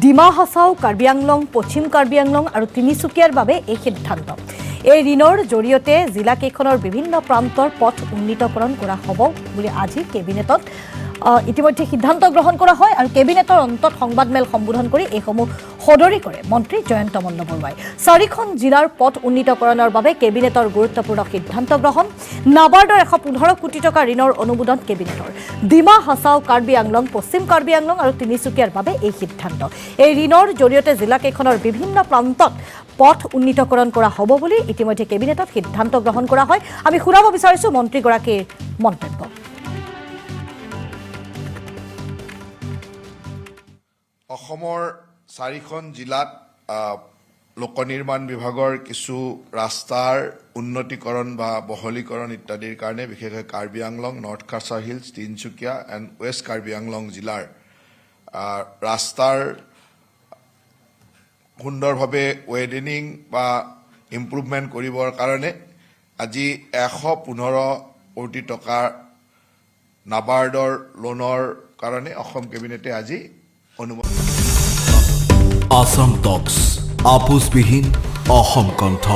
ডিমা হাছাও, কাৰ্বি আংলং, পশ্চিম কাৰ্বি আংলং আৰু তিনিচুকীয়াৰ বাবে এই সিদ্ধান্ত। এই ঋণৰ জৰিয়তে জিলাকেইখনৰ বিভিন্ন প্ৰান্তৰ পথ উন্নীতকৰণ কৰা হ'ব বুলি আজি কেবিনেটত ইতিমধ্যে সিদ্ধান্ত গ্ৰহণ কৰা হয় আৰু কেবিনেটৰ অন্তত সংবাদমেল সম্বোধন কৰি এইসমূহ সদৰি কৰে মন্ত্ৰী জয়ন্ত মল্ল বৰুৱাই। 4খন জিলাৰ পথ উন্নীতকৰণৰ বাবে কেবিনেটৰ গুৰুত্বপূৰ্ণ সিদ্ধান্ত গ্ৰহণ। নাবাৰ্ডৰ 115 কোটি টকা ঋণৰ অনুমোদন কেবিনেটৰ। ডিমা হাছাও, কাৰ্বি আংলং, পশ্চিম কাৰ্বি আংলং আৰু তিনিচুকীয়াৰ বাবে এই সিদ্ধান্ত। এই ঋণৰ জৰিয়তে জিলাকেইখনৰ বিভিন্ন প্ৰান্তত পথ উন্নীতকৰণ কৰা হ'ব বুলি ইতিমধ্যে কেবিনেটত সিদ্ধান্ত গ্ৰহণ কৰা হয়। আমি শুনাব বিচাৰিছোঁ মন্ত্ৰীগৰাকীৰ মন্তব্য। অসমৰ 4খন জিলাত লোক নিৰ্মাণ বিভাগৰ কিছু ৰাস্তাৰ উন্নতিকৰণ বা বহলীকৰণ ইত্যাদিৰ কাৰণে বিশেষকৈ Karbi Anglong, north Cachar hills, Tinsukia and west Karbi Anglong জিলাৰ ৰাস্তাৰ সুন্দৰভাৱে ৱেডেনিং বা ইম্প্ৰুভমেণ্ট কৰিবৰ কাৰণে আজি 115 কোটি টকাৰ নাবাৰ্ডৰ লোনৰ কাৰণে অসম কেবিনেটে আজি অনুমোদন। আসাম টক্স আপোচবিহীন অসম কণ্ঠ।